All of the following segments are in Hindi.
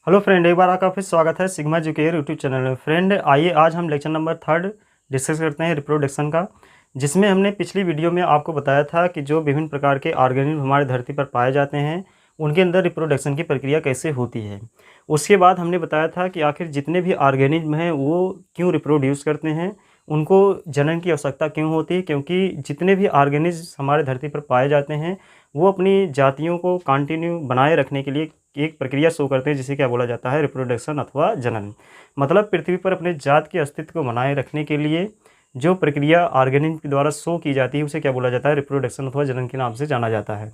हेलो फ्रेंड, एक बार आपका फिर स्वागत है सिग्मा एजुकेयर यूट्यूब चैनल में। फ्रेंड आइए आज हम लेक्चर नंबर 3 डिस्कस करते हैं रिप्रोडक्शन का, जिसमें हमने पिछली वीडियो में आपको बताया था कि जो विभिन्न प्रकार के ऑर्गेनिज्म हमारे धरती पर पाए जाते हैं उनके अंदर रिप्रोडक्शन की प्रक्रिया कैसे होती है। उसके बाद हमने बताया था कि आखिर जितने भी ऑर्गेनिज्म हैं वो क्यों रिप्रोड्यूस करते हैं, उनको जनन की आवश्यकता क्यों होती है, क्योंकि जितने भी ऑर्गेनिज्म हमारे धरती पर पाए जाते हैं वो अपनी जातियों को कंटिन्यू बनाए रखने के लिए एक प्रक्रिया शो करते हैं जिसे क्या बोला जाता है, रिप्रोडक्शन अथवा जनन। मतलब पृथ्वी पर अपने जात के अस्तित्व को बनाए रखने के लिए जो प्रक्रिया ऑर्गेनिज्म के द्वारा शो की जाती है उसे क्या बोला जाता है, रिप्रोडक्शन अथवा जनन के नाम से जाना जाता है।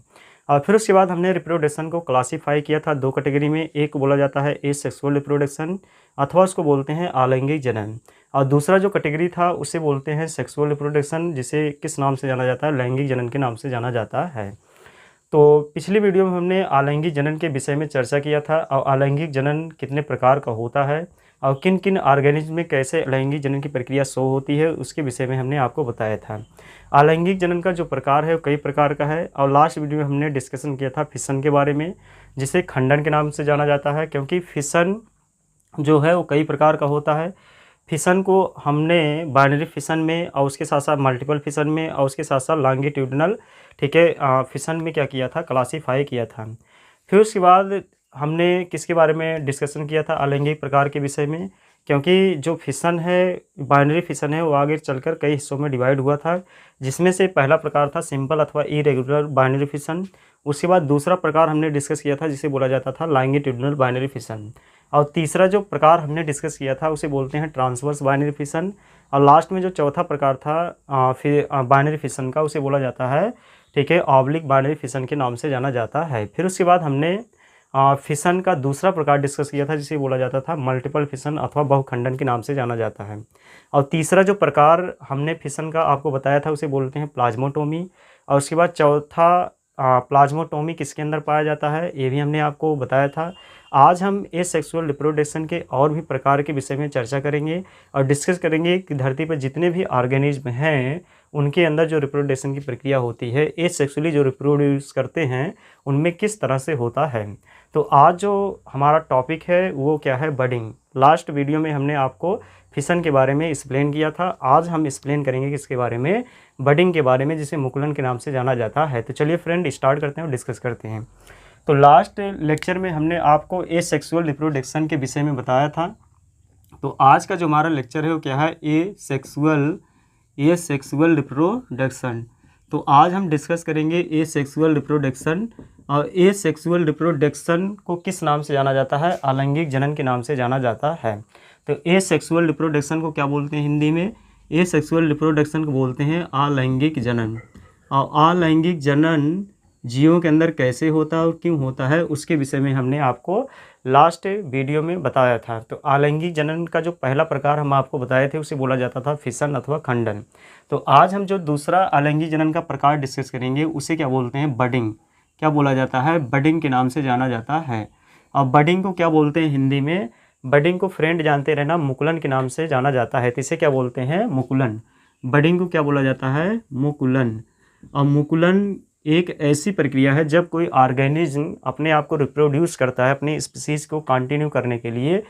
और फिर उसके बाद हमने रिप्रोडक्शन को क्लासीफाई किया था दो कैटेगरी में। एक बोला जाता है एसेक्सुअल रिप्रोडक्शन अथवा उसको बोलते हैं अलैंगिक जनन, और दूसरा जो कैटेगरी था उसे बोलते हैं सेक्सुअल रिप्रोडक्शन, जिसे किस नाम से जाना जाता है, लैंगिक जनन के नाम से जाना जाता है। तो पिछली वीडियो में हमने अलैंगिक जनन के विषय में चर्चा किया था और अलैंगिक जनन कितने प्रकार का होता है और किन किन ऑर्गेनिज्म में कैसे अलैंगिक जनन की प्रक्रिया शो होती है उसके विषय में हमने आपको बताया था। अलैंगिक जनन का जो प्रकार है वो कई प्रकार का है, और लास्ट वीडियो में हमने डिस्कशन किया था फिशन के बारे में, जिसे खंडन के नाम से जाना जाता है, क्योंकि फिशन जो है वो कई प्रकार का होता है। फिशन को हमने बाइनरी फिशन में और उसके साथ साथ मल्टीपल फिशन में और उसके साथ साथ लॉन्गिट्यूडिनल, ठीक है, फिशन में क्या किया था, क्लासीफाई किया था। फिर उसके बाद हमने किसके बारे में डिस्कशन किया था, अलैंगिक प्रकार के विषय में, क्योंकि जो फिशन है, बाइनरी फिशन है, वो आगे चलकर कई हिस्सों में डिवाइड हुआ था, जिसमें से पहला प्रकार था सिंपल अथवा इरेगुलर बाइनरी फिशन। उसके बाद दूसरा प्रकार हमने डिस्कस किया था जिसे बोला जाता था लॉन्गिट्यूडिनल बाइनरी फिशन, और तीसरा जो प्रकार हमने डिस्कस किया था उसे बोलते हैं ट्रांसवर्स बाइनरी फिशन, और लास्ट में जो चौथा प्रकार था फिर बाइनरी फिशन का उसे बोला जाता है, ठीक है, ऑब्लिक बाइनरी फिशन के नाम से जाना जाता है। फिर उसके बाद हमने फिशन का दूसरा प्रकार डिस्कस किया था जिसे बोला जाता था मल्टीपल फिशन अथवा बहुखंडन के नाम से जाना जाता है। और तीसरा जो प्रकार हमने फिशन का आपको बताया था उसे बोलते हैं प्लाज्मोटोमी, और उसके बाद चौथा प्लाज्मोटोमी किसके अंदर पाया जाता है ये भी हमने आपको बताया था। आज हम एसेक्सुअल रिप्रोडक्शन के और भी प्रकार के विषय में चर्चा करेंगे और डिस्कस करेंगे कि धरती पर जितने भी ऑर्गेनिज्म हैं उनके अंदर जो रिप्रोडक्शन की प्रक्रिया होती है, एसेक्सुअली जो रिप्रोड्यूस करते हैं उनमें किस तरह से होता है। तो आज जो हमारा टॉपिक है वो क्या है, बडिंग। लास्ट वीडियो में हमने आपको फिशन के बारे में एक्सप्लेन किया था, आज हम एक्सप्लेन करेंगे किसके बारे में, बडिंग के बारे में, जिसे मुकुलन के नाम से जाना जाता है। तो चलिए फ्रेंड स्टार्ट करते हैं और डिस्कस करते हैं। तो लास्ट लेक्चर में हमने आपको एसेक्सुअल रिप्रोडक्शन के विषय में बताया था। तो आज का जो हमारा लेक्चर है वो क्या है, एसेक्सुअल रिप्रोडक्शन। तो आज हम डिस्कस करेंगे एसेक्सुअल रिप्रोडक्शन, और एसेक्सुअल रिप्रोडक्शन को किस नाम से जाना जाता है, अलैंगिक जनन के नाम से जाना जाता है। तो एसेक्सुअल रिप्रोडक्शन को क्या बोलते हैं हिंदी में, एसेक्सुअल रिप्रोडक्शन को बोलते हैं अलैंगिक जनन। और अलैंगिक जनन जीवों के अंदर कैसे होता है और क्यों होता है उसके विषय में हमने आपको लास्ट वीडियो में बताया था। तो अलैंगिक जनन का जो पहला प्रकार हम आपको बताए थे उसे बोला जाता था फिशन अथवा खंडन। तो आज हम जो दूसरा अलैंगिक जनन का प्रकार डिस्कस करेंगे उसे क्या बोलते हैं, बडिंग। क्या बोला जाता है, बडिंग के नाम से जाना जाता है। और बडिंग को क्या बोलते हैं हिंदी में, बडिंग को फ्रेंड जानते रहना मुकुलन के नाम से जाना जाता है। तो इसे क्या बोलते हैं, मुकुलन। बडिंग को क्या बोला जाता है, मुकुलन। और मुकुलन एक ऐसी प्रक्रिया है जब कोई ऑर्गेनिज्म अपने आप को रिप्रोड्यूस करता है अपनी स्पीसीज़ को कंटिन्यू करने के लिए।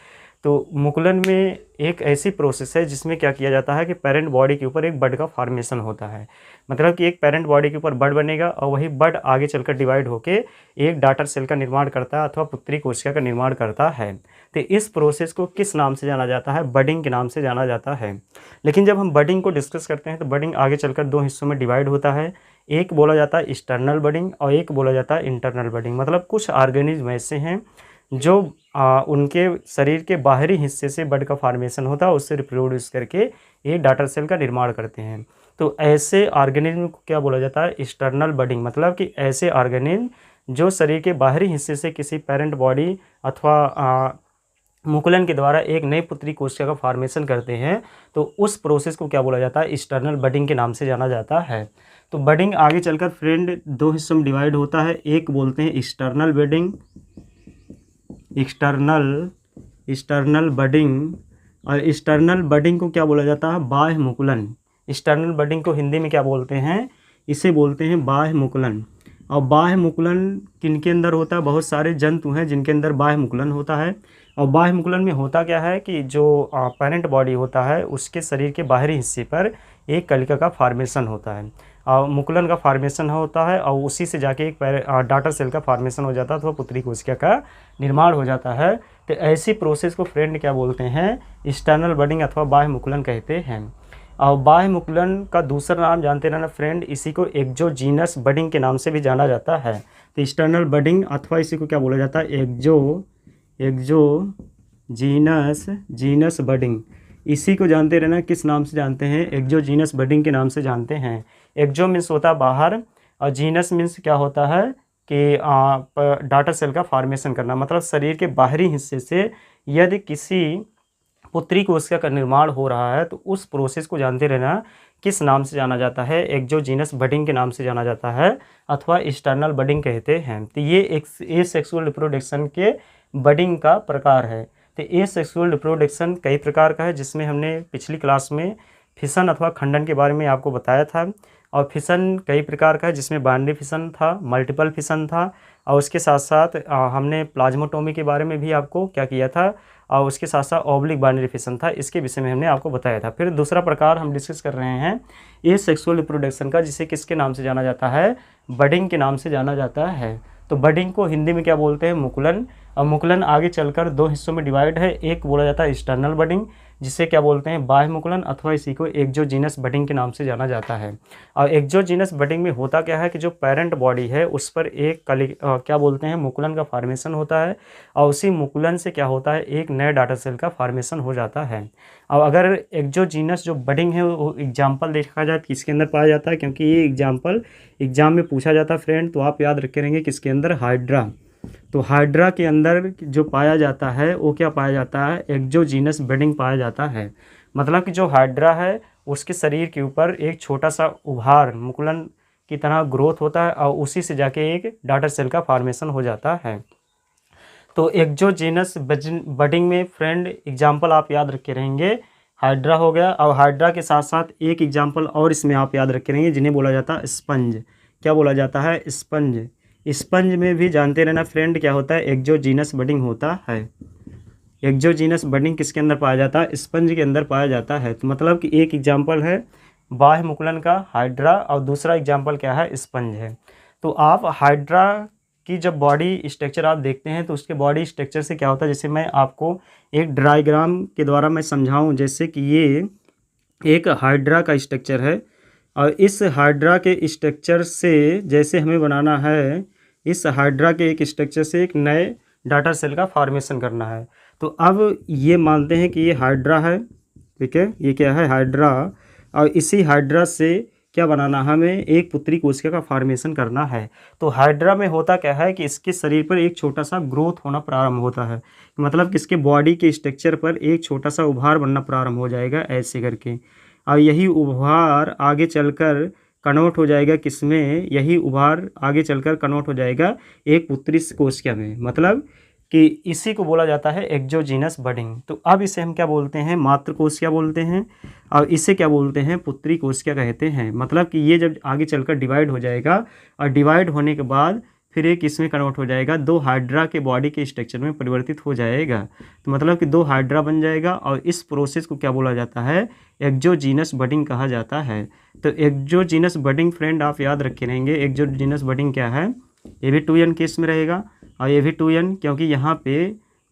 तो मुकुलन में एक ऐसी प्रोसेस है जिसमें क्या किया जाता है कि पेरेंट बॉडी के ऊपर एक बड का फॉर्मेशन होता है। मतलब कि एक पेरेंट बॉडी के ऊपर बड बनेगा और वही बड आगे चलकर डिवाइड होकर एक डॉटर सेल का निर्माण करता है अथवा पुत्री कोशिका का निर्माण करता है। तो इस प्रोसेस को किस नाम से जाना जाता है, बडिंग के नाम से जाना जाता है। लेकिन जब हम बडिंग को डिस्कस करते हैं तो बडिंग आगे चलकर दो हिस्सों में डिवाइड होता है। एक बोला जाता है एक्सटर्नल बडिंग और एक बोला जाता है इंटरनल बडिंग। मतलब कुछ ऑर्गेनिज्म ऐसे हैं जो उनके शरीर के बाहरी हिस्से से बड का फॉर्मेशन होता है, उससे रिप्रोड्यूस करके एक डॉटर सेल का निर्माण करते हैं। तो ऐसे ऑर्गेनिज्म को क्या बोला जाता है, एक्सटर्नल बडिंग। मतलब कि ऐसे ऑर्गेनिज्म जो शरीर के बाहरी हिस्से से किसी पेरेंट बॉडी अथवा मुकुलन के द्वारा एक नई पुत्री कोशिका का फॉर्मेशन करते हैं, तो उस प्रोसेस को क्या बोला जाता है, एक्सटर्नल बडिंग के नाम से जाना जाता है। तो बडिंग आगे चलकर फ्रेंड दो हिस्सों में डिवाइड होता है। एक बोलते हैं एक्सटर्नल बडिंग, एक्सटर्नल बडिंग, और एक्सटर्नल बडिंग को क्या बोला जाता है, बाह्य मुकुलन। एक्सटर्नल बडिंग को हिंदी में क्या बोलते हैं, इसे बोलते हैं बाह्य मुकुलन। और बाह्य मुकुलन किनके अंदर होता है? बहुत सारे जंतु हैं जिनके अंदर बाह्य मुकुलन होता है। और बाह्य मुकुलन में होता क्या है कि जो पेरेंट बॉडी होता है उसके शरीर के बाहरी हिस्से पर एक कलिका का फॉर्मेशन होता है, और मुकुलन का फॉर्मेशन होता है, और उसी से जाके एक डाटर सेल का फॉर्मेशन हो जाता है, तो पुत्री कोशिका का निर्माण हो जाता है। तो ऐसी प्रोसेस को फ्रेंड क्या बोलते हैं? एक्सटर्नल बडिंग अथवा बाह्य मुकुलन कहते हैं। और बाह्य मुकुलन का दूसरा नाम जानते रहना फ्रेंड, इसी को एक्सोजीनस बडिंग के नाम से भी जाना जाता है। तो एक्सटर्नल बडिंग अथवा इसी को क्या बोला जाता है? Exogenous budding. इसी को जानते रहना किस नाम से जानते हैं? एक्सोजीनस बडिंग के नाम से जानते हैं। एक्सो मीन्स होता है बाहर, और जीनस मीन्स क्या होता है कि डाटर सेल का फॉर्मेशन करना, मतलब शरीर के बाहरी हिस्से से यदि किसी पुत्री कोशिका का निर्माण हो रहा है तो उस प्रोसेस को जानते रहना किस नाम से जाना जाता है? एक्सोजीनस बडिंग के नाम से जाना जाता है अथवा एक्सटर्नल बडिंग कहते हैं। तो ये ए सेक्सुअल रिप्रोडक्शन के बडिंग का प्रकार है। तो ए सेक्सुअल रिप्रोडक्शन कई प्रकार का है, जिसमें हमने पिछली क्लास में फिशन अथवा खंडन के बारे में आपको बताया था। और फिशन कई प्रकार का है, जिसमें बाइनरी फिशन था, मल्टीपल फिशन था, और उसके साथ साथ हमने प्लाज्मोटोमी के बारे में भी आपको क्या किया था, और उसके साथ साथ ऑब्लिक बाइनरी फिशन था, इसके विषय में हमने आपको बताया था। फिर दूसरा प्रकार हम डिस्कस कर रहे हैं ए सेक्सुअल रिप्रोडक्शन का, जिसे किसके नाम से जाना जाता है? बडिंग के नाम से जाना जाता है। तो बडिंग को हिंदी में क्या बोलते हैं? मुकुलन। और मुकुलन आगे चलकर दो हिस्सों में डिवाइड है। एक बोला जाता है एक्सटर्नल बडिंग, जिसे क्या बोलते हैं? बाह्य मुकुलन, अथवा इसी को एक्सोजीनस बडिंग के नाम से जाना जाता है। और एक्सोजीनस बडिंग में होता क्या है कि जो पेरेंट बॉडी है उस पर एक क्या बोलते हैं? मुकुलन का फॉर्मेशन होता है, और उसी मुकुलन से क्या होता है? एक नए डाटर सेल का फॉर्मेशन हो जाता है। और अगर एक्सोजीनस जो बडिंग है वो एग्जाम्पल देखा जाए तो किसके अंदर पाया जाता है? क्योंकि ये एग्जाम्पल एग्जाम में पूछा जाता है फ्रेंड, तो आप याद रखे रहेंगे किसके अंदर? हाइड्रा। तो हाइड्रा के अंदर जो पाया जाता है वो क्या पाया जाता है? एक्सोजीनस बडिंग पाया जाता है। मतलब कि जो हाइड्रा है उसके शरीर के ऊपर एक छोटा सा उभार मुकुलन की तरह ग्रोथ होता है, और उसी से जाके एक डाटर सेल का फॉर्मेशन हो जाता है। तो एक्सोजीनस बडिंग में फ्रेंड एग्जाम्पल आप याद रखे रहेंगे, हाइड्रा हो गया, और हाइड्रा के साथ साथ एक एग्जाम्पल और इसमें आप याद रखे रहेंगे, जिन्हें बोला जाता है स्पंज। क्या बोला जाता है? स्पंज। स्पंज में भी जानते रहना फ्रेंड क्या होता है? एक्सोजीनस बडिंग होता है। एक्सोजीनस बडिंग किसके अंदर पाया जाता है? स्पंज के अंदर पाया जाता है। तो मतलब कि एक एग्जाम्पल है बाह्य मुकुलन का हाइड्रा, और दूसरा एग्जाम्पल क्या है? स्पंज है। तो आप हाइड्रा की जब बॉडी स्ट्रक्चर आप देखते हैं तो उसके बॉडी स्ट्रक्चर से क्या होता है, जैसे मैं आपको एक डायग्राम के द्वारा मैं समझाऊं, जैसे कि ये एक हाइड्रा का स्ट्रक्चर है, और इस हाइड्रा के स्ट्रक्चर से जैसे हमें बनाना है, इस हाइड्रा के एक स्ट्रक्चर से एक नए डाटर सेल का फॉर्मेशन करना है। तो अब ये मानते हैं कि ये हाइड्रा है, ठीक है, ये क्या है? हाइड्रा। और इसी हाइड्रा से क्या बनाना, हमें एक पुत्री कोशिका का फॉर्मेशन करना है। तो हाइड्रा में होता क्या है कि इसके शरीर पर एक छोटा सा ग्रोथ होना प्रारंभ होता है, मतलब कि इसके बॉडी के स्ट्रक्चर पर एक छोटा सा उभार बनना प्रारंभ हो जाएगा ऐसे करके, और यही उभार आगे चलकर कन्वर्ट हो जाएगा किसमें? यही उभार आगे चलकर कन्वर्ट हो जाएगा एक पुत्री कोशिका में, मतलब कि इसी को बोला जाता है एक्सोजीनस बडिंग। तो अब इसे हम क्या बोलते हैं? मातृ कोशिका बोलते हैं, और इसे क्या बोलते हैं? पुत्री कोशिका कहते हैं। मतलब कि ये जब आगे चलकर डिवाइड हो जाएगा, और डिवाइड होने के बाद फिर एक इसमें कन्वर्ट हो जाएगा, दो हाइड्रा के बॉडी के स्ट्रक्चर में परिवर्तित हो जाएगा। तो मतलब कि दो हाइड्रा बन जाएगा, और इस प्रोसेस को क्या बोला जाता है? एक्सोजीनस बडिंग कहा जाता है। तो एक्सोजीनस बडिंग फ्रेंड आप याद रखे रहेंगे, एक्सोजीनस बडिंग क्या है? ये भी 2n केस में रहेगा, और ये भी 2n, क्योंकि यहाँ पे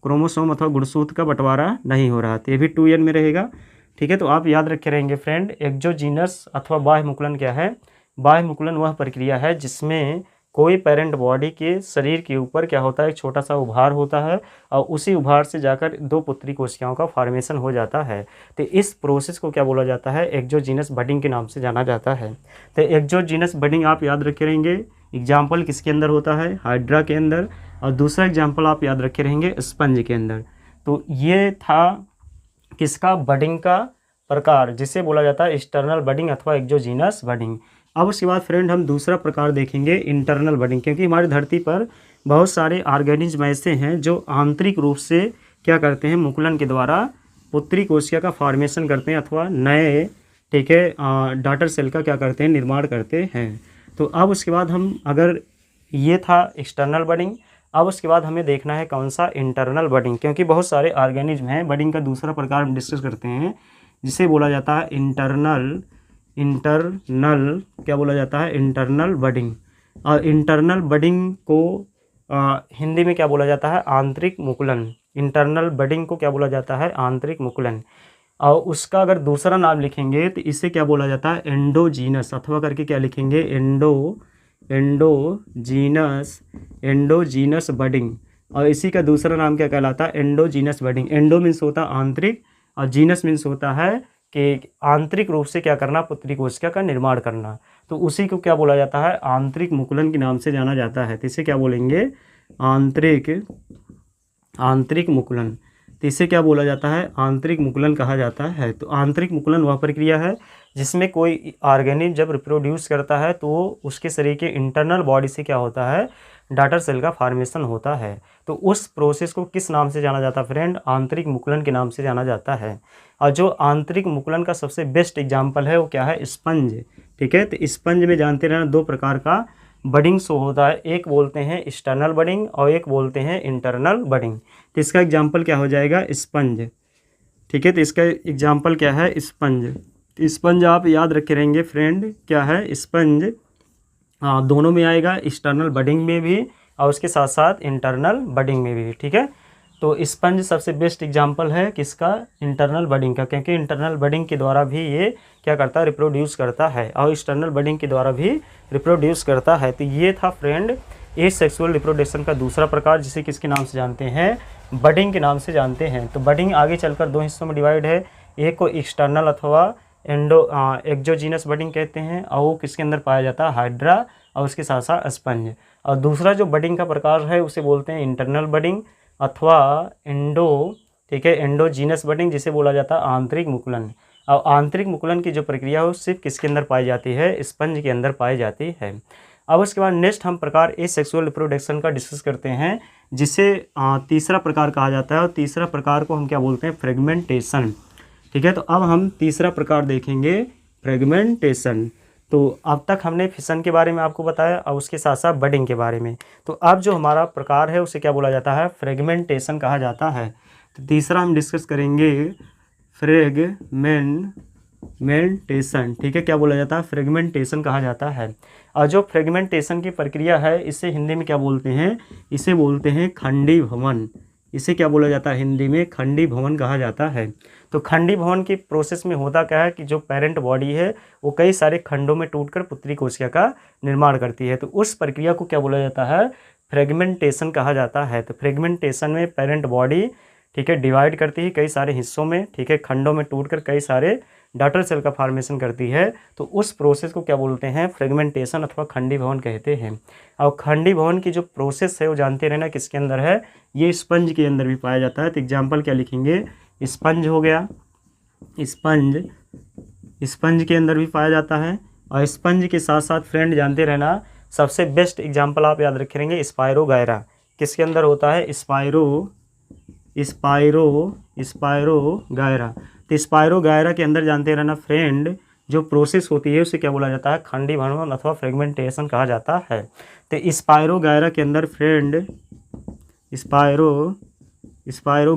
क्रोमोसोम अथवा गुणसूत्र का बंटवारा नहीं हो रहा, तो ये भी 2n में रहेगा, ठीक है। तो आप याद रखे रहेंगे फ्रेंड, एक्सोजीनस अथवा बाह्य मुकुलन क्या है? बाह्य मुकुलन वह प्रक्रिया है जिसमें कोई पेरेंट बॉडी के शरीर के ऊपर क्या होता है? एक छोटा सा उभार होता है, और उसी उभार से जाकर दो पुत्री कोशिकाओं का फॉर्मेशन हो जाता है। तो इस प्रोसेस को क्या बोला जाता है? एक्सोजीनस बडिंग के नाम से जाना जाता है। तो एक्सोजीनस बडिंग आप याद रखे रहेंगे, एग्जाम्पल किसके अंदर होता है? हाइड्रा के अंदर, और दूसरा एग्जाम्पल आप याद रखे रहेंगे स्पंज के अंदर। तो ये था किसका? बडिंग का प्रकार, जिसे बोला जाता है एक्सटर्नल बडिंग अथवा एक्सोजीनस बडिंग। अब उसके बाद फ्रेंड हम दूसरा प्रकार देखेंगे इंटरनल बडिंग, क्योंकि हमारी धरती पर बहुत सारे ऑर्गेनिज्म ऐसे हैं जो आंतरिक रूप से क्या करते हैं? मुकुलन के द्वारा पुत्री कोशिका का फॉर्मेशन करते हैं, अथवा नए, ठीक है, डाटर सेल का क्या करते हैं? निर्माण करते हैं। तो अब उसके बाद हम अगर ये था एक्सटर्नल बडिंग। अब उसके बाद हमें देखना है कौन सा, इंटरनल बडिंग, क्योंकि बहुत सारे ऑर्गेनिज्म हैं। बडिंग का दूसरा प्रकार हम डिस्कस करते हैं जिसे बोला जाता है इंटरनल क्या बोला जाता है, इंटरनल बडिंग। और इंटरनल बडिंग को हिंदी में क्या बोला जाता है, आंतरिक मुकुलन। इंटरनल बडिंग को क्या बोला जाता है, आंतरिक मुकुलन। और उसका अगर दूसरा नाम लिखेंगे तो इसे क्या बोला जाता है, एंडोजीनस, अथवा करके क्या लिखेंगे, एंडोजीनस बडिंग। और इसी का दूसरा नाम क्या कहलाता है, एंडोजीनस बडिंग। एंडो मीन्स होता है आंतरिक, और जीनस मीन्स होता है कि आंतरिक रूप से क्या करना, पुत्री कोशिका का निर्माण करना। तो उसी को क्या बोला जाता है, आंतरिक मुकुलन के नाम से जाना जाता है। तो इसे क्या बोलेंगे, आंतरिक मुकुलन। तो इसे क्या बोला जाता है, आंतरिक मुकुलन कहा जाता है। तो आंतरिक मुकुलन वह प्रक्रिया है जिसमें कोई ऑर्गेनिज्म जब रिप्रोड्यूस करता है तो उसके शरीर के इंटरनल बॉडी से क्या होता है, डॉटर सेल का फॉर्मेशन होता है। तो उस प्रोसेस को किस नाम से जाना जाता है फ्रेंड, आंतरिक मुकुलन के नाम से जाना जाता है। और जो आंतरिक मुकुलन का सबसे बेस्ट एग्जाम्पल है वो क्या है, स्पंज। ठीक है, तो स्पंज में जानते रहना दो प्रकार का बडिंग शो होता है, एक बोलते हैं एक्सटर्नल बडिंग और एक बोलते हैं इंटरनल बडिंग। तो इसका एग्जाम्पल क्या हो जाएगा, स्पंज। ठीक है, तो इसका एग्जाम्पल क्या है, स्पंज। तो स्पंज आप याद रखे रहेंगे फ्रेंड, क्या है स्पंज, दोनों में आएगा, एक्सटर्नल बडिंग में भी और उसके साथ साथ इंटरनल बडिंग में भी। ठीक है, तो स्पंज सबसे बेस्ट एग्जाम्पल है किसका, इंटरनल बडिंग का, क्योंकि इंटरनल बडिंग के द्वारा भी ये क्या करता है, रिप्रोड्यूस करता है, और एक्सटर्नल बडिंग के द्वारा भी रिप्रोड्यूस करता है। तो ये था फ्रेंड एसेक्सुअल रिप्रोडक्शन का दूसरा प्रकार, जिसे किसके नाम से जानते हैं, बडिंग के नाम से जानते हैं। तो बडिंग आगे चलकर दो हिस्सों में डिवाइड है, एक को एक्सटर्नल अथवा एक्सोजीनस बडिंग कहते हैं, और वो किसके अंदर पाया जाता है, हाइड्रा और उसके साथ साथ स्पंज। और दूसरा जो बडिंग का प्रकार है उसे बोलते हैं इंटरनल बडिंग अथवा ठीक है, एंडोजीनस बडिंग, जिसे बोला जाता है आंतरिक मुकुलन। और आंतरिक मुकुलन की जो प्रक्रिया है वो सिर्फ किसके अंदर पाई जाती है, स्पंज के अंदर पाई जाती है। अब उसके बाद नेक्स्ट हम प्रकार एसेक्सुअल रिप्रोडक्शन का डिस्कस करते हैं, जिसे तीसरा प्रकार कहा जाता है, और तीसरा प्रकार को हम क्या बोलते हैं, फ्रेगमेंटेशन। ठीक है, तो अब हम तीसरा प्रकार देखेंगे, फ्रेगमेंटेशन। तो अब तक हमने फिशन के बारे में आपको बताया और उसके साथ साथ बडिंग के बारे में। तो अब जो हमारा प्रकार है उसे क्या बोला जाता है, फ्रेगमेंटेशन कहा जाता है। तो तीसरा हम डिस्कस करेंगे फ्रेगमेंटेशन। ठीक है, क्या बोला जाता है, फ्रेगमेंटेशन कहा जाता है। और जो फ्रेगमेंटेशन की प्रक्रिया है इसे हिंदी में क्या बोलते हैं, इसे बोलते हैं खंडी भवन। इसे क्या बोला जाता है, हिंदी में खंडी भवन कहा जाता है। तो खंडी भवन की प्रोसेस में होता क्या है कि जो पेरेंट बॉडी है वो कई सारे खंडों में टूटकर पुत्री कोशिका का निर्माण करती है। तो उस प्रक्रिया को क्या बोला जाता है, फ्रेगमेंटेशन कहा जाता है। तो फ्रेगमेंटेशन में पेरेंट बॉडी ठीक है डिवाइड करती है कई सारे हिस्सों में, ठीक है, खंडों में टूटकर कई सारे डॉटर सेल का फॉर्मेशन करती है। तो उस प्रोसेस को क्या बोलते हैं, फ्रेगमेंटेशन अथवा खंडी भवन कहते हैं। और खंडी भवन की जो प्रोसेस है वो जानते रहना किसके अंदर है, ये स्पंज के अंदर भी पाया जाता है। तो एग्जाम्पल क्या लिखेंगे, स्पंज हो गया, स्पंज के अंदर भी पाया जाता है। और स्पंज के साथ साथ फ्रेंड जानते रहना सबसे बेस्ट एग्जाम्पल आप याद रखे रहेंगे, स्पायरो गायरा किसके अंदर होता है, स्पायरो गायरा। तो स्पायरो गायरा के अंदर जानते रहना फ्रेंड जो प्रोसेस होती है उसे क्या बोला जाता है, खंडी भवन अथवा फ्रेगमेंटेशन कहा जाता है। तो स्पायरो गायरा के अंदर फ्रेंड स्पायरो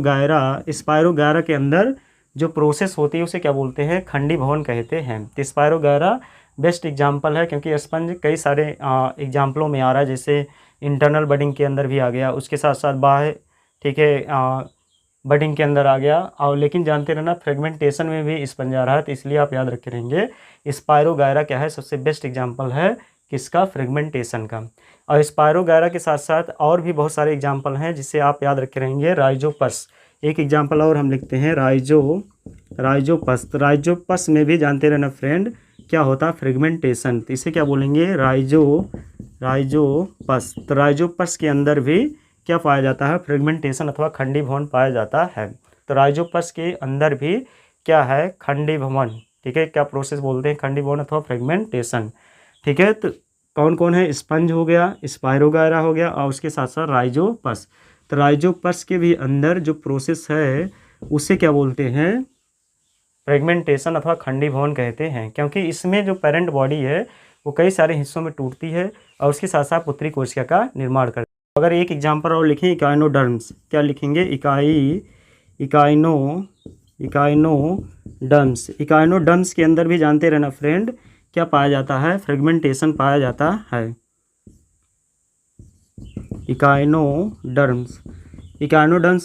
गायरा के अंदर जो प्रोसेस होती है उसे क्या बोलते हैं, खंडी भवन कहते हैं। तो स्पायरो गायरा बेस्ट एग्जाम्पल है, क्योंकि स्पंज कई सारे एग्जाम्पलों में आ रहा है, जैसे इंटरनल बडिंग के अंदर भी आ गया, उसके साथ साथ बाह्य ठीक है बडिंग के अंदर आ गया। और लेकिन जानते रहना फ्रेगमेंटेशन में भी स्पंज आ रहा है। तो इसलिए आप याद रखे रहेंगे स्पायरो गायरा क्या है, सबसे बेस्ट एग्जाम्पल है किसका, फ्रेगमेंटेशन का। और स्पायरो गायरा के साथ साथ और भी बहुत सारे एग्जाम्पल हैं जिसे आप याद रखे रहेंगे, राइजोपस एक एग्जाम्पल और हम लिखते हैं, राइजोपस। तो राइजोपस में भी जानते रहना फ्रेंड क्या होता है, फ्रेगमेंटेशन। तो इसे क्या बोलेंगे, राइजोपस। तो राइजोपस के अंदर भी क्या पाया जाता है, फ्रेगमेंटेशन अथवा खंडी भवन पाया जाता है। तो राइजोपस के अंदर भी क्या है, खंडी भवन। ठीक है, क्या प्रोसेस बोलते हैं, खंडी भवन अथवा फ्रेगमेंटेशन। ठीक है, तो कौन कौन है, स्पंज हो गया, स्पायरो गायरा हो गया, और उसके साथ साथ राइजोपस। तो राइजोपस के भी अंदर जो प्रोसेस है उसे क्या बोलते हैं, फ्रेगमेंटेशन अथवा खंडी भवन कहते हैं, क्योंकि इसमें जो पेरेंट बॉडी है वो कई सारे हिस्सों में टूटती है और उसके साथ साथ पुत्री कोशिका का निर्माण करती है। अगर एक एग्जाम्पल और लिखें, इकाइनोडर्म्स, क्या लिखेंगे, इकाइनोडर्म्स। इकाइनोडर्म्स के अंदर भी जानते रहना फ्रेंड क्या पाया जाता है, फ्रेगमेंटेशन पाया जाता है। इकाइनोडर्म्स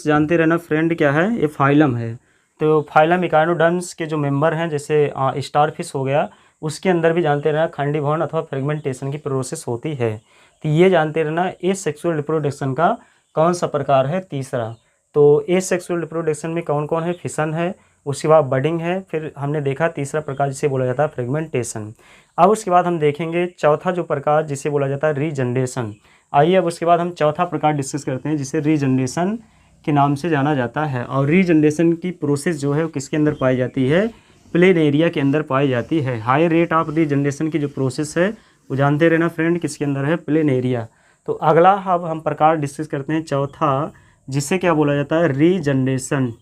जानते रहना फ्रेंड क्या है, ये फाइलम है। तो फाइलम इकाइनोडर्म्स के जो मेंबर हैं, जैसे स्टारफिश हो गया, उसके अंदर भी जानते रहना खंडीभवन अथवा फ्रेगमेंटेशन की प्रोसेस होती है। तो ये जानते रहना एसेक्सुअल रिप्रोडक्शन का कौन सा प्रकार है, तीसरा। तो एसेक्सुअल रिप्रोडक्शन में कौन कौन है, फिशन है, उसके बाद बडिंग है, फिर हमने देखा तीसरा प्रकार जिसे बोला जाता है फ्रेगमेंटेशन। अब उसके बाद हम देखेंगे चौथा जो प्रकार जिसे बोला जाता है रीजनरेशन। आइए अब उसके बाद हम चौथा प्रकार डिस्कस करते हैं जिसे रीजनरेशन के नाम से जाना जाता है। और रीजनरेशन की प्रोसेस जो है वो किसके अंदर पाई जाती है, प्लेन एरिया के अंदर पाई जाती है। हाई रेट ऑफ रीजनरेशन की जो प्रोसेस है वो जानते रहना फ्रेंड किसके अंदर है, प्लेन एरिया। तो अगला अब हम प्रकार डिस्कस करते हैं चौथा, जिसे क्या बोला जाता है, रीजनरेशन।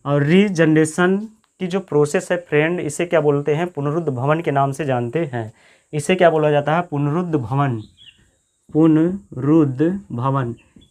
और रीजनरेशन की जो प्रोसेस है फ्रेंड, इसे क्या बोलते हैं, पुनरुद्ध भवन के नाम से जानते हैं। इसे क्या बोला जाता है, पुनरुद्ध भवन।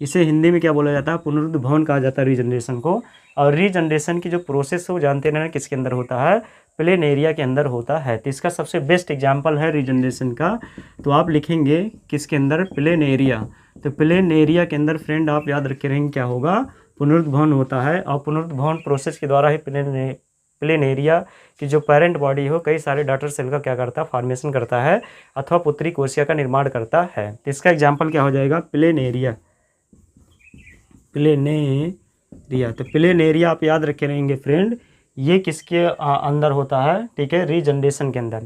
इसे हिंदी में क्या बोला जाता है, पुनरुद्ध भवन कहा जाता है रीजनरेशन को। और रीजनरेशन की जो प्रोसेस है वो जानते हैं किसके अंदर होता है, प्लेन एरिया के अंदर होता है। तो इसका सबसे बेस्ट एग्जाम्पल है रीजनरेशन का, तो आप लिखेंगे किसके अंदर, प्लेन एरिया। तो प्लेन एरिया के अंदर फ्रेंड आप याद रखे रहेंगे क्या होगा, पुनरुद्ध भवन होता है। और पुनरुद्ध भवन प्रोसेस के द्वारा ही प्लेन एरिया की जो पेरेंट बॉडी हो कई सारे डॉटर सेल का क्या करता है, फॉर्मेशन करता है अथवा पुत्री कोशिका का निर्माण करता है। तो इसका एग्जाम्पल क्या हो जाएगा, प्लेन एरिया। तो प्लेन एरिया आप याद रखे रहेंगे फ्रेंड, ये किसके अंदर होता है, ठीक है, रीजनरेशन के अंदर।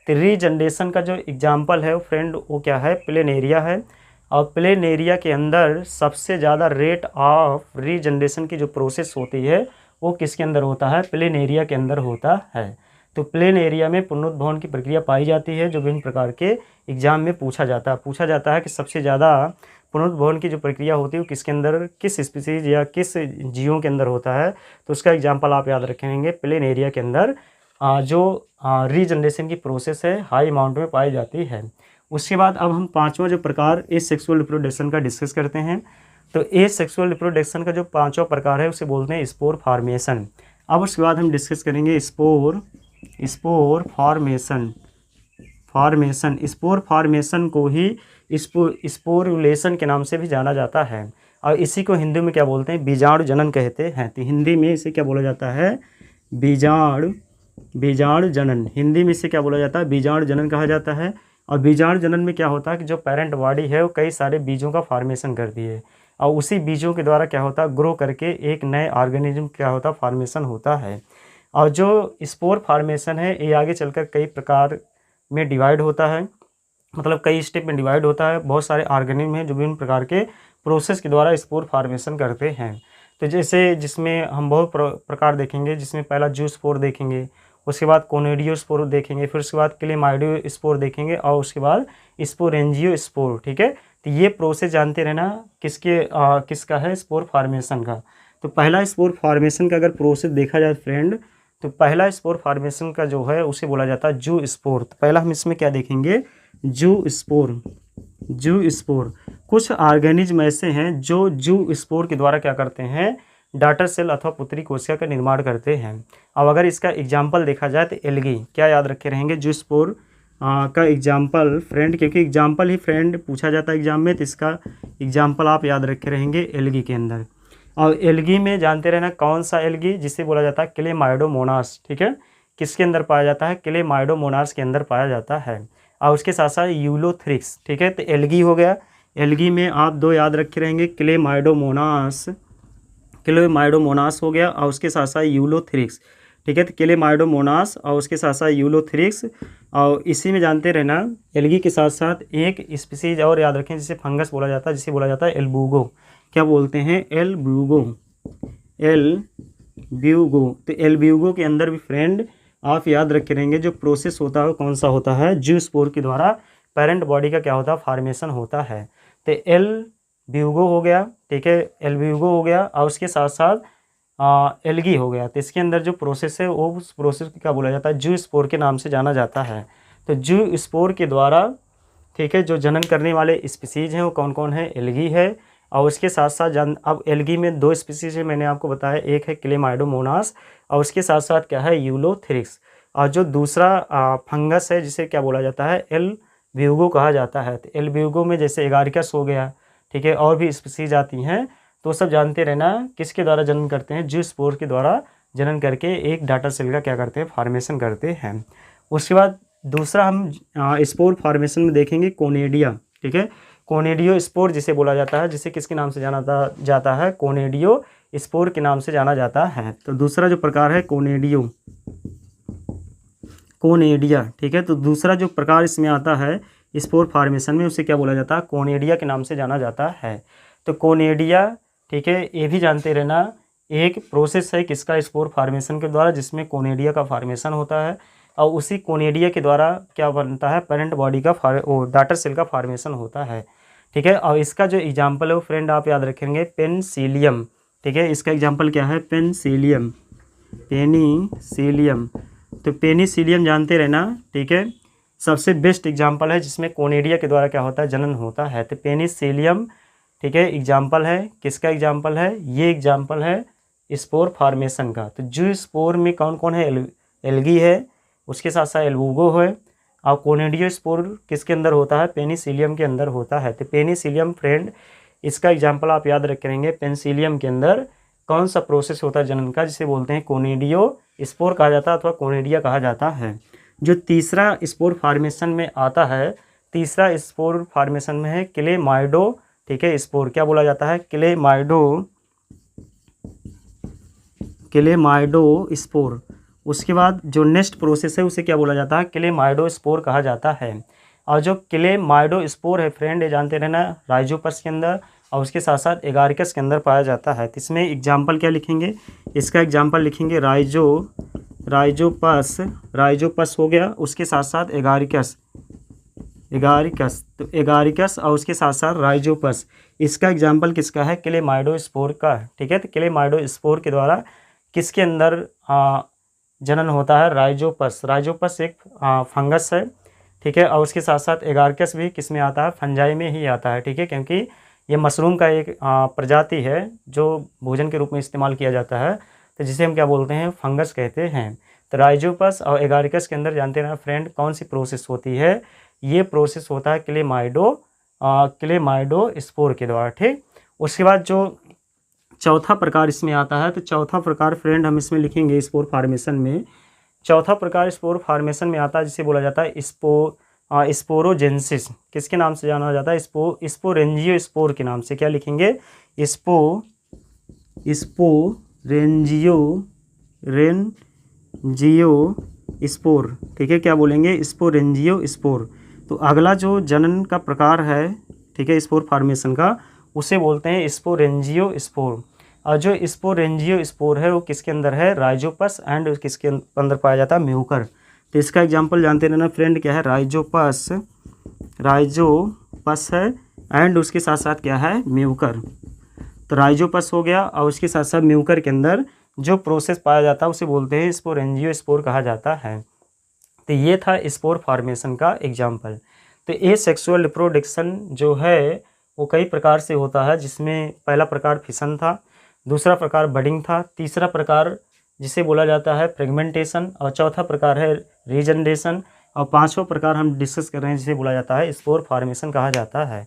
तो रीजनरेशन का जो एग्जाम्पल है फ्रेंड वो क्या है, प्लेन एरिया है। और प्लेन एरिया के अंदर सबसे ज़्यादा रेट ऑफ रीजनरेशन की जो प्रोसेस होती है वो किसके अंदर होता है, प्लेन एरिया के अंदर होता है। तो प्लेन एरिया में पुनरुद्ध भवन की प्रक्रिया पाई जाती है जो विभिन्न प्रकार के एग्जाम में पूछा जाता है कि सबसे ज़्यादा पुनरुद्ध भवन की जो प्रक्रिया होती है वो किसके अंदर, किस स्पीसीज या किस जीवों के अंदर होता है। तो उसका एग्जाम्पल आप याद रखेंगे, प्लेन एरिया के अंदर जो रीजनरेशन की प्रोसेस है हाई अमाउंट में पाई जाती है। उसके बाद अब हम पांचवा जो प्रकार एसेक्सुअल रिप्रोडक्शन का डिस्कस करते हैं। तो एसेक्सुअल रिप्रोडक्शन का जो पांचवा प्रकार है उसे बोलते हैं स्पोर फॉर्मेशन। अब उसके बाद हम डिस्कस करेंगे स्पोर फॉर्मेशन। स्पोर फॉर्मेशन को ही स्पोरुलेशन के नाम से भी जाना जाता है और इसी को हिंदी में क्या बोलते हैं, बीजाणु जनन कहते हैं। तो हिंदी में इसे क्या बोला जाता है, बीजाणु जनन। हिंदी में इसे क्या बोला जाता है, बीजाणु जनन कहा जाता है। और बीजाणु जनन में क्या होता है कि जो पेरेंट बॉडी है वो कई सारे बीजों का फॉर्मेशन करती है और उसी बीजों के द्वारा क्या होता है, ग्रो करके एक नए ऑर्गेनिज्म क्या होता है, फॉर्मेशन होता है। और जो स्पोर फॉर्मेशन है ये आगे चलकर कई प्रकार में डिवाइड होता है, मतलब कई स्टेप में डिवाइड होता है। बहुत सारे ऑर्गेनिज्म हैं जो विभिन्न प्रकार के प्रोसेस के द्वारा स्पोर फॉर्मेशन करते हैं। तो जैसे जिसमें हम बहुत प्रकार देखेंगे, जिसमें पहला जू स्पोर देखेंगे, उसके बाद कोनेडियो स्पोर देखेंगे, फिर उसके बाद क्लेमाइडियो स्पोर देखेंगे और उसके बाद स्पोरेंजियो स्पोर, ठीक है। तो ये प्रोसेस जानते रहना किसका है, स्पोर फॉर्मेशन का। तो पहला स्पोर फॉर्मेशन का अगर प्रोसेस देखा जाए फ्रेंड, तो पहला स्पोर फॉर्मेशन का जो है उसे बोला जाता है जू स्पोर। तो पहला हम इसमें क्या देखेंगे, जू स्पोर। कुछ ऑर्गेनिज्म ऐसे हैं जो जू स्पोर के द्वारा क्या करते हैं, डॉटर सेल अथवा पुत्री कोशिका का निर्माण करते हैं। अब अगर इसका एग्जाम्पल देखा जाए तो एल्गी, क्या याद रखे रहेंगे, जू स्पोर का एग्जाम्पल फ्रेंड, क्योंकि एग्जाम्पल ही फ्रेंड पूछा जाता है एग्जाम में, तो इसका एग्जाम्पल आप याद रखे रहेंगे एल्गी के अंदर। और एल्गी में जानते रहना कौन सा एल्गी, जिसे बोला जाता है क्लेमाइडोमोनास, ठीक है। किसके अंदर पाया जाता है, क्लेमाइडोमोनास के अंदर पाया जाता है। और उसके साथ साथ यूलोथ्रिक्स, ठीक है। तो एल्गी हो गया, एल्गी में आप दो याद रखे रहेंगे, क्लेमाइडोमोनास हो गया और उसके साथ साथ यूलोथ्रिक्स, ठीक है। तो क्लेमाइडोमोनास और उसके साथ साथ यूलोथ्रिक्स। और इसी में जानते रहना एल्गी के साथ साथ एक स्पीसीज और याद रखें जिसे फंगस बोला जाता है, जिसे बोला जाता है एल्बूगो। क्या बोलते हैं, एल्ब्यूगो। तो एल्ब्यूगो के अंदर भी फ्रेंड आप याद रखे रहेंगे जो प्रोसेस होता है कौन सा होता है, जू स्पोर के द्वारा पेरेंट बॉडी का क्या होता है, फॉर्मेशन होता है। तो एल्ब्यूगो हो गया, ठीक है, एल्ब्यूगो हो गया और उसके साथ साथ एल्गी हो गया। तो इसके अंदर जो प्रोसेस है वो उस प्रोसेस को क्या बोला जाता है, जू स्पोर के नाम से जाना जाता है। तो जू स्पोर के द्वारा, ठीक है, जो जनन करने वाले स्पीसीज हैं वो कौन कौन है, एल्गी है। और उसके साथ साथ अब एल्गी में 2 स्पीसीज है, मैंने आपको बताया, एक है क्लेमाइडोमोनास और उसके साथ साथ क्या है, यूलोथ्रिक्स। और जो दूसरा फंगस है जिसे क्या बोला जाता है, एल ब्यूगो कहा जाता है। तो एल ब्यूगो में जैसे एगारिकस हो गया, ठीक है, और भी स्पीसीज आती हैं, तो सब जानते रहना किसके द्वारा जनन करते हैं, जू स्पोर के द्वारा जनन करके एक डाटा सेल का क्या करते हैं, फॉर्मेशन करते हैं। उसके बाद दूसरा हम स्पोर फॉर्मेशन में देखेंगे कोनेडिया, ठीक है, कोनेडियो स्पोर जिसे बोला जाता है, जिसे किसके नाम से जाना जाता है, कोनेडियो स्पोर के नाम से जाना जाता है। तो दूसरा जो प्रकार है कोनेडिया, ठीक है, तो दूसरा जो प्रकार इसमें आता है स्पोर फॉर्मेशन में, उसे क्या बोला जाता है, कोनेडिया के नाम से जाना जाता है। तो कोनेडिया, ठीक है, ये भी जानते रहना एक प्रोसेस है किसका, स्पोर फॉर्मेशन के द्वारा, जिसमें कोनेडिया का फॉर्मेशन होता है और उसी कोनेडिया के द्वारा क्या बनता है, पेरेंट बॉडी का डाटर सेल का फॉर्मेशन होता है, ठीक है। और इसका जो एग्जाम्पल है वो फ्रेंड आप याद रखेंगे, पेनिसिलियम, ठीक है, इसका एग्जाम्पल क्या है, पेनिसिलियम। तो पेनिसिलियम जानते रहना, ठीक है, सबसे बेस्ट एग्जाम्पल है जिसमें कोनेडिया के द्वारा क्या होता है, जनन होता है। तो पेनिसिलियम, ठीक है, एग्जाम्पल है, किसका एग्जाम्पल है, ये एग्जाम्पल है स्पोर फॉर्मेशन का। तो जो स्पोर में कौन कौन है, एल्गी है, उसके साथ साथ एल्बुगो है, और कोनेडियो स्पोर किसके अंदर होता है, पेनिसिलियम के अंदर होता है। तो पेनिसिलियम फ्रेंड, इसका एग्जाम्पल आप याद रखेंगे, पेनिसिलियम के अंदर कौन सा प्रोसेस होता है जनन का, जिसे बोलते हैं कोनेडियो स्पोर कहा जाता है अथवा कोनेडिया कहा जाता है। जो तीसरा स्पोर फॉर्मेशन में आता है, तीसरा स्पोर फॉर्मेशन में है क्लेमाइडो, ठीक है, स्पोर क्या बोला जाता है, क्लेमाइडो स्पोर। उसके बाद जो नेक्स्ट प्रोसेस है उसे क्या बोला जाता है, क्लेमाइडो स्पोर कहा जाता है। और जो क्लेमाइडो स्पोर है फ्रेंड, ये जानते रहना राइजोपस के अंदर और उसके साथ साथ एगारिकस के अंदर पाया जाता है। तो इसमें एग्जाम्पल क्या लिखेंगे, इसका एग्जाम्पल लिखेंगे राइजोपस हो गया, उसके साथ साथ एगारिकस, तो एगारिकस और उसके साथ साथ राइजोपस। इसका एग्जाम्पल किसका है, क्लेमाइडो स्पोर का, ठीक है। तो क्लेमाइडो स्पोर के द्वारा किसके अंदर जनन होता है, राइजोपस एक फंगस है, ठीक है, और उसके साथ साथ एगारिकस भी किस में आता है, फंजाई में ही आता है, ठीक है, क्योंकि ये मशरूम का एक प्रजाति है जो भोजन के रूप में इस्तेमाल किया जाता है, तो जिसे हम क्या बोलते हैं, फंगस कहते हैं। तो राइजोपस और एगारिकस के अंदर जानते हैं फ्रेंड कौन सी प्रोसेस होती है, ये प्रोसेस होता है क्लेमाइडो स्पोर के द्वारा, ठीक। उसके बाद जो चौथा प्रकार इसमें आता है, तो चौथा प्रकार फ्रेंड हम इसमें लिखेंगे स्पोर फॉर्मेशन में, चौथा प्रकार स्पोर फॉर्मेशन में आता है जिसे बोला जाता है स्पोरोजेनेसिस, किसके नाम से जाना जाता है, स्पोरेंजियो स्पोर के नाम से। क्या लिखेंगे, स्पोरेंजियो स्पोर, ठीक है, क्या बोलेंगे, स्पोरेंजियो स्पोर। तो अगला जो जनन का प्रकार है, ठीक है, स्पोर फॉर्मेशन का, उसे बोलते हैं स्पोरेंजियो स्पोर। और जो स्पोरेंजियो स्पोर है वो किसके अंदर है, राइजोपस एंड किसके अंदर पाया जाता है, म्यूकर। तो इसका एग्जांपल जानते रहना फ्रेंड, क्या है, राइजोपस है एंड उसके साथ साथ क्या है, म्यूकर। तो राइजोपस हो गया और उसके साथ साथ म्यूकर के अंदर जो प्रोसेस पाया जाता है उसे बोलते हैं स्पोरेंजियो स्पोर कहा जाता है। तो ये था स्पोर फॉर्मेशन का एग्जाम्पल। तो ये सेक्सुअल रिप्रोडक्शन जो है वो कई प्रकार से होता है, जिसमें पहला प्रकार फिशन था, दूसरा प्रकार बडिंग था, तीसरा प्रकार जिसे बोला जाता है फ्रेगमेंटेशन, और चौथा प्रकार है रीजनरेशन, और पांचवा प्रकार हम डिस्कस कर रहे हैं जिसे बोला जाता है स्पोर फॉर्मेशन कहा जाता है।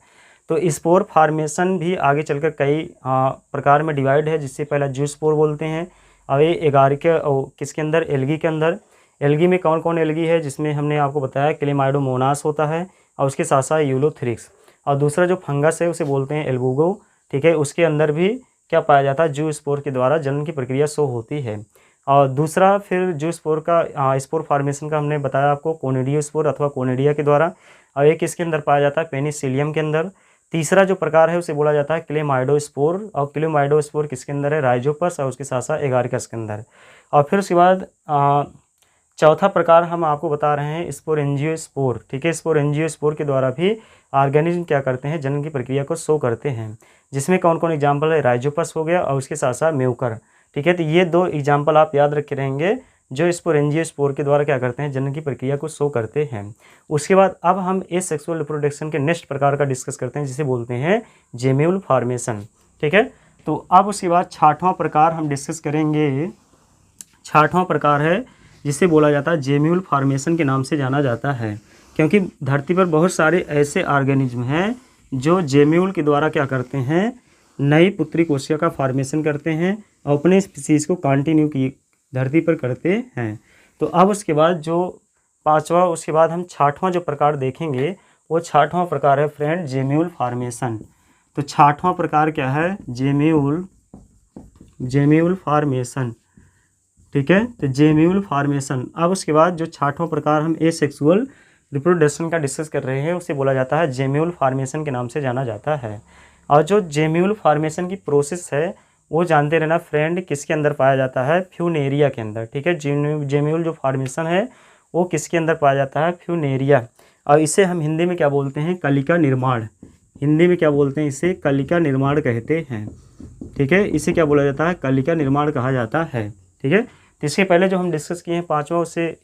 तो स्पोर फॉर्मेशन भी आगे चलकर कई प्रकार में डिवाइड है, जिससे पहला जू स्पोर बोलते हैं, और ये एगारिका और किसके अंदर, एल्गी के अंदर। एल्गी में कौन कौन एल्गी है, जिसमें हमने आपको बताया क्लेमाइडोमोनास होता है और उसके साथ साथ यूलोथ्रिक्स, और दूसरा जो फंगस है उसे बोलते हैं एल्बुगो, ठीक है, उसके अंदर भी क्या पाया जाता है, जू स्पोर के द्वारा जनन की प्रक्रिया शो होती है। और दूसरा फिर जू स्पोर का स्पोर फॉर्मेशन का हमने बताया आपको कोनेडियो स्पोर अथवा कोनेडिया के द्वारा, और एक इसके अंदर पाया जाता है पेनिसिलियम के अंदर। तीसरा जो प्रकार है उसे बोला जाता है क्लेमाइडो स्पोर, और क्लेमाइडो स्पोर किसके अंदर है, राइजोपस और उसके साथ साथ एगारिकस के अंदर। और फिर उसके बाद चौथा प्रकार हम आपको बता रहे हैं स्पोरेंजियो स्पोर, ठीक है, स्पोरेंजियो स्पोर के द्वारा भी ऑर्गेनिज्म क्या करते हैं, जनन की प्रक्रिया को शो करते हैं, जिसमें कौन कौन एग्जाम्पल है, राइजोपस हो गया और उसके साथ साथ म्यूकर, ठीक है। तो ये 2 एग्जाम्पल आप याद रखे रहेंगे जो स्पोरेंजियोस्पोर के द्वारा क्या करते हैं, जनन की प्रक्रिया को शो करते हैं। उसके बाद अब हम एसेक्सुअल रिप्रोडक्शन के नेक्स्ट प्रकार का डिस्कस करते हैं जिसे बोलते हैं जेम्यूल फॉर्मेशन, ठीक है। तो अब उसके बाद 6वां प्रकार हम डिस्कस करेंगे। 6वां प्रकार है जिसे बोला जाता है जेम्यूल फॉर्मेशन के नाम से जाना जाता है, क्योंकि धरती पर बहुत सारे ऐसे ऑर्गेनिज्म हैं जो जेम्यूल के द्वारा क्या करते हैं, नई पुत्री कोशिका का फॉर्मेशन करते हैं और अपने स्पीसीज को कंटिन्यू की धरती पर करते हैं। तो अब उसके बाद जो 5वां, उसके बाद हम 6वां जो प्रकार देखेंगे वो 6वां प्रकार है फ्रेंड जेम्यूल फॉर्मेशन। तो 6वां प्रकार क्या है, जेम्यूल फॉर्मेशन, ठीक है। तो जेम्यूल फॉर्मेशन। अब उसके बाद जो 6वां प्रकार हम एसेक्सुअल रिप्रोडक्शन का डिस्कस कर रहे हैं उसे बोला जाता है जेम्यूल फॉर्मेशन के नाम से जाना जाता है। और जो जेम्यूल फॉर्मेशन की प्रोसेस है वो जानते रहना फ्रेंड किसके अंदर पाया जाता है, फ्यूनेरिया के अंदर, ठीक है। जेम्यूल जो फॉर्मेशन है वो किसके अंदर पाया जाता है, फ्यूनेरिया। और इसे हम हिंदी में क्या बोलते हैं, कलिका निर्माण। हिंदी में क्या बोलते हैं, इसे कलिका निर्माण कहते हैं, ठीक है। इसे क्या बोला जाता है, कलिका निर्माण कहा जाता है, ठीक है। तो इसके पहले जो हम डिस्कस किए हैं 5वां, उसे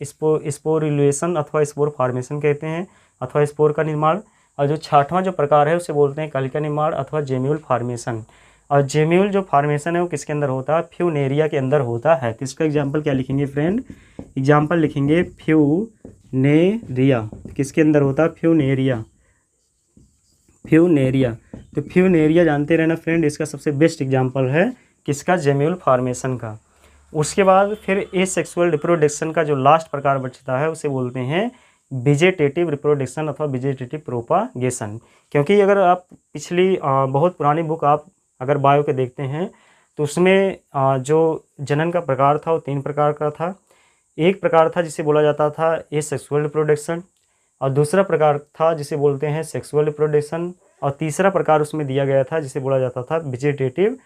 स्पोरिलेशन अथवा स्पोर फॉर्मेशन कहते हैं अथवा स्पोर का निर्माण। और जो 6वां जो प्रकार है उसे बोलते हैं कलिका निर्माण अथवा जेम्यूल फॉर्मेशन। और जेम्यूल जो फॉर्मेशन है वो किसके अंदर होता है, फ्यूनेरिया के अंदर होता है। तो इसका एग्जाम्पल क्या लिखेंगे फ्रेंड, एग्जाम्पल लिखेंगे फ्यूनेरिया। किसके अंदर होता है, फ्यूनेरिया। तो फ्यूनेरिया जानते रहना फ्रेंड, इसका सबसे बेस्ट एग्जाम्पल है किसका, जेम्यूल फॉर्मेशन का। उसके बाद फिर एसेक्सुअल रिप्रोडक्शन का जो लास्ट प्रकार बचता है उसे बोलते हैं वेजिटेटिव रिप्रोडक्शन अथवा वेजिटेटिव प्रोपागेशन। क्योंकि अगर आप पिछली बहुत पुरानी बुक आप अगर बायो के देखते हैं तो उसमें जो जनन का प्रकार था वो 3 प्रकार का था। एक प्रकार था जिसे बोला जाता था एसेक्सुअल रिप्रोडक्शन, और दूसरा प्रकार था जिसे बोलते हैं सेक्सुअल रिप्रोडक्शन, और तीसरा प्रकार उसमें दिया गया था जिसे बोला जाता था वेजिटेटिव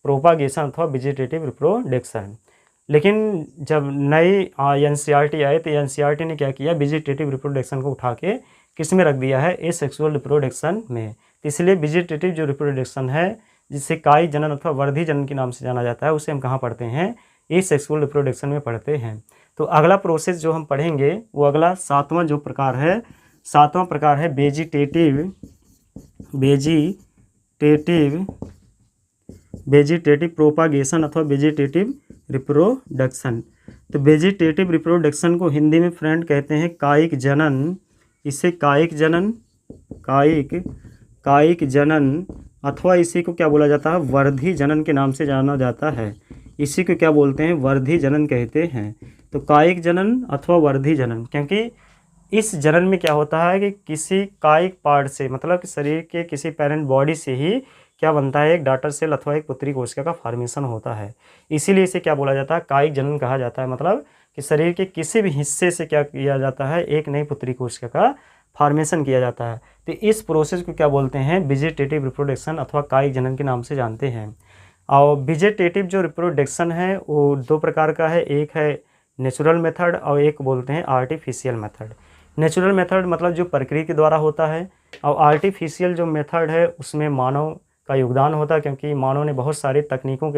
प्रोपागेशन अथवा वेजिटेटिव रिप्रोडक्शन। लेकिन जब नई एनसीईआरटी आए तो एनसीईआरटी ने क्या किया, वेजिटेटिव रिप्रोडक्शन को उठा के किस में रख दिया है, एसेक्सुअल रिप्रोडक्शन में। तो इसलिए वेजिटेटिव जो रिप्रोडक्शन है जिसे कायिक जनन अथवा वर्धी जनन के नाम से जाना जाता है उसे हम कहाँ पढ़ते हैं, एसेक्सुअल रिप्रोडक्शन में पढ़ते हैं। तो अगला प्रोसेस जो हम पढ़ेंगे वो अगला 7वां जो प्रकार है, 7वां प्रकार है वेजिटेटिव प्रोपागेशन अथवा वेजिटेटिव रिप्रोडक्शन। तो वेजिटेटिव रिप्रोडक्शन को हिंदी में फ्रेंड कहते हैं कायिक जनन। इसे कायिक जनन अथवा इसी को क्या बोला जाता है, वर्धी जनन के नाम से जाना जाता है। इसी को क्या बोलते हैं, वर्धी जनन कहते हैं। तो कायिक जनन अथवा वर्धी जनन, क्योंकि इस जनन में क्या होता है कि किसी कायिक पार्ट से, मतलब कि शरीर के किसी पेरेंट बॉडी से ही क्या बनता है, एक डॉटर सेल अथवा एक पुत्री कोशिका का फॉर्मेशन होता है। इसीलिए इसे क्या बोला जाता है, कायिक जनन कहा जाता है। मतलब कि शरीर के किसी भी हिस्से से क्या किया जाता है, एक नई पुत्री कोशिका का फॉर्मेशन किया जाता है। तो इस प्रोसेस को क्या बोलते हैं, वेजिटेटिव रिप्रोडक्शन अथवा कायिक जनन के नाम से जानते हैं। और वेजिटेटिव जो रिप्रोडक्शन है वो 2 प्रकार का है, एक है नेचुरल मेथड और एक बोलते हैं आर्टिफिशियल मेथड। नेचुरल मेथड मतलब जो प्रकृति के द्वारा होता है, और आर्टिफिशियल जो मेथड है उसमें मानव का योगदान होता है, क्योंकि मानव ने बहुत सारी तकनीकों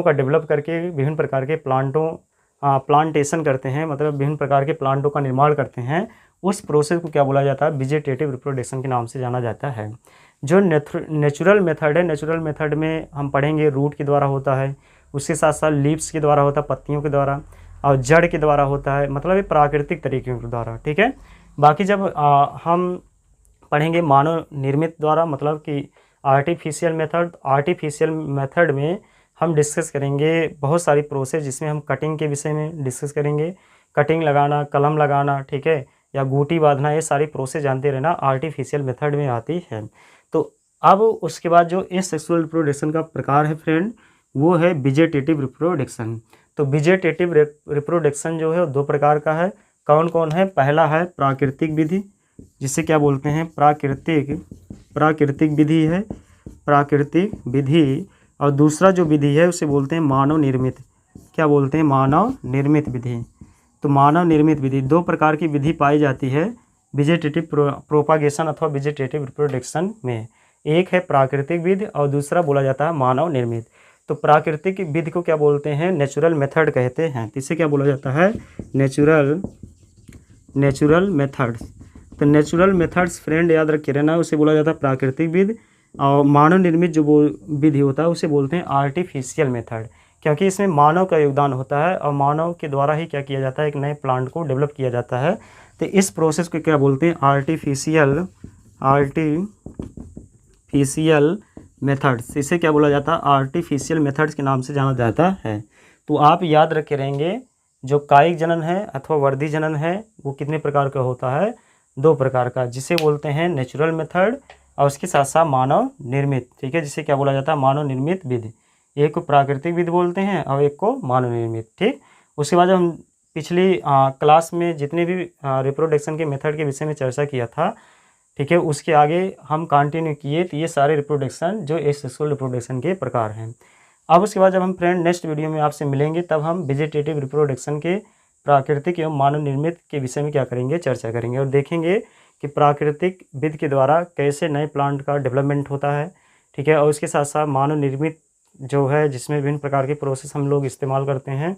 का डेवलप करके विभिन्न प्रकार के प्लांटेशन करते हैं, मतलब विभिन्न प्रकार के प्लांटों का निर्माण करते हैं। उस प्रोसेस को क्या बोला जाता है, वेजिटेटिव रिप्रोडक्शन के नाम से जाना जाता है। जो नेचुरल मेथड है, नेचुरल मेथड में हम पढ़ेंगे रूट के द्वारा होता है, उसके साथ साथ लीव्स के द्वारा होता है, पत्तियों के द्वारा, और जड़ के द्वारा होता है, मतलब ये प्राकृतिक तरीकों के द्वारा, ठीक है। बाकी जब हम पढ़ेंगे मानव निर्मित द्वारा, मतलब कि आर्टिफिशियल मेथड में हम डिस्कस करेंगे बहुत सारी प्रोसेस, जिसमें हम कटिंग के विषय में डिस्कस करेंगे, कटिंग लगाना, कलम लगाना, ठीक है, या गूटी बांधना, ये सारी प्रोसेस जानते रहना आर्टिफिशियल मेथड में आती है। तो अब उसके बाद जो एसेक्सुअल रिप्रोडक्शन का प्रकार है फ्रेंड वो है वेजिटेटिव रिप्रोडक्शन। तो वेजिटेटिव रिप्रोडक्शन जो है वो 2 प्रकार का है। कौन कौन है, पहला है प्राकृतिक विधि, जिसे क्या बोलते हैं, प्राकृतिक विधि है, प्राकृतिक विधि। और दूसरा जो विधि है उसे बोलते हैं मानव निर्मित, क्या बोलते हैं, मानव निर्मित विधि। तो मानव निर्मित विधि 2 प्रकार की विधि पाई जाती है वेजिटेटिव प्रोपागेशन अथवा वेजिटेटिव रिप्रोडक्शन में। एक है प्राकृतिक विधि और दूसरा बोला जाता है मानव निर्मित। तो प्राकृतिक विधि को क्या बोलते हैं, नेचुरल मेथड कहते हैं। तो इसे क्या बोला जाता है, नेचुरल मेथड्स। तो नेचुरल मेथड्स फ्रेंड याद रख के रहना, उसे बोला जाता है प्राकृतिक विधि। और मानव निर्मित जो विधि होता है उसे बोलते हैं आर्टिफिशियल मेथड, क्योंकि इसमें मानव का योगदान होता है और मानव के द्वारा ही क्या किया जाता है, एक नए प्लांट को डेवलप किया जाता है। तो इस प्रोसेस को क्या बोलते हैं, आर्टिफिशियल मेथड्स। इसे क्या बोला जाता है, आर्टिफिशियल मेथड्स के नाम से जाना जाता है। तो आप याद रखे रहेंगे, जो कायिक जनन है अथवा वर्धी जनन है वो कितने प्रकार का होता है, 2 प्रकार का, जिसे बोलते हैं नेचुरल मेथड और उसके साथ साथ मानव निर्मित। ठीक है, जिसे क्या बोला जाता है, मानव निर्मित विधि। एक को प्राकृतिक विधि बोलते हैं और एक को मानव निर्मित। ठीक, उसके बाद हम पिछली क्लास में जितने भी रिप्रोडक्शन के मेथड के विषय में चर्चा किया था, ठीक है, उसके आगे हम कंटिन्यू किए। तो ये सारे रिप्रोडक्शन जो एसेक्सुअल रिप्रोडक्शन के प्रकार हैं। अब उसके बाद जब हम फ्रेंड नेक्स्ट वीडियो में आपसे मिलेंगे, तब हम वेजिटेटिव रिप्रोडक्शन के प्राकृतिक एवं मानव निर्मित के विषय में क्या करेंगे, चर्चा करेंगे और देखेंगे कि प्राकृतिक विधि के द्वारा कैसे नए प्लांट का डेवलपमेंट होता है। ठीक है, और उसके साथ साथ मानव निर्मित जो है, जिसमें विभिन्न प्रकार के प्रोसेस हम लोग इस्तेमाल करते हैं,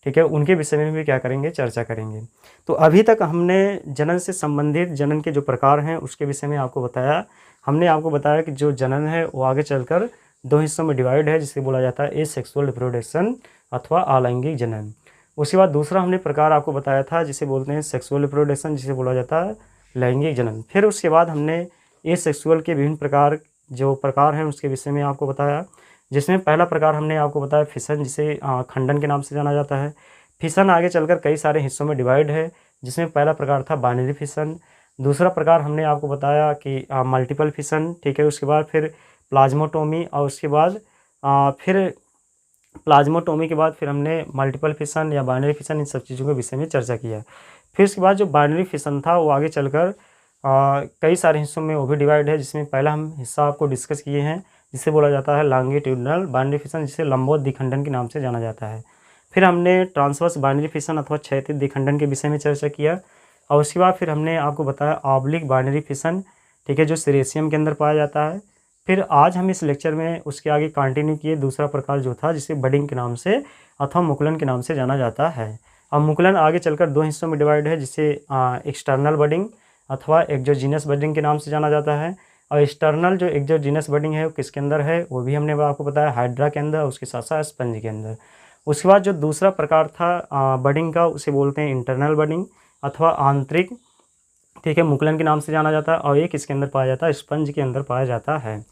ठीक है, उनके विषय में भी क्या करेंगे, चर्चा करेंगे। तो अभी तक हमने जनन से संबंधित जनन के जो प्रकार हैं उसके विषय में आपको बताया। हमने आपको बताया कि जो जनन है वो आगे चलकर 2 हिस्सों में डिवाइड है, जिसे बोला जाता है एसेक्सुअल रिप्रोडक्शन अथवा अलैंगिक जनन। उसके बाद दूसरा हमने प्रकार आपको बताया था जिसे बोलते हैं सेक्सुअल रिप्रोडक्शन, जिसे बोला जाता है लैंगिक जनन। फिर उसके बाद हमने एसेक्सुअल के विभिन्न प्रकार हैं उसके विषय में आपको बताया, जिसमें पहला प्रकार हमने आपको बताया फिशन, जिसे खंडन के नाम से जाना जाता है। फिशन आगे चलकर कई सारे हिस्सों में डिवाइड है, जिसमें पहला प्रकार था बाइनरी फिशन। दूसरा प्रकार हमने आपको बताया कि मल्टीपल फिशन। ठीक है, उसके बाद फिर प्लाज्मोटोमी और उसके बाद फिर प्लाज्मोटोमी के बाद फिर हमने मल्टीपल फिशन या बाइनरी फिशन, इन सब चीज़ों के विषय में चर्चा किया। फिर उसके बाद जो बाइनरी फिशन था वो आगे चलकर कई सारे हिस्सों में वो भी डिवाइड है, जिसमें पहला हम हिस्सा आपको डिस्कस किए हैं जिसे बोला जाता है लॉन्गिट्यूडिनल बाइनरी फिशन, जिसे लंबवत द्विखंडन के नाम से जाना जाता है। फिर हमने ट्रांसवर्स बाइनरी फिशन अथवा क्षैतिज द्विखंडन के विषय में चर्चा किया और उसके बाद फिर हमने आपको बताया ऑब्लिक बाइनरी फिशन, ठीक है, जो सीरेशियम के अंदर पाया जाता है। फिर आज हम इस लेक्चर में उसके आगे कंटिन्यू किए दूसरा प्रकार जो था, जिसे बडिंग के नाम से अथवा मुकुलन के नाम से जाना जाता है। अब मुकुलन आगे चलकर 2 हिस्सों में डिवाइड है, जिसे एक्सटर्नल बडिंग अथवा एक्सोजीनस बडिंग के नाम से जाना जाता है। और एक्सटर्नल जो एक्सोजीनस बडिंग है वो किसके अंदर है, वो भी हमने आपको बताया हाइड्रा के अंदर, उसके साथ साथ स्पंज के अंदर। उसके बाद जो दूसरा प्रकार था बडिंग का, उसे बोलते हैं इंटरनल बडिंग अथवा आंतरिक, ठीक है, मुकुलन के नाम से जाना जाता है। और ये किसके अंदर पाया जाता है, स्पंज के अंदर पाया जाता है।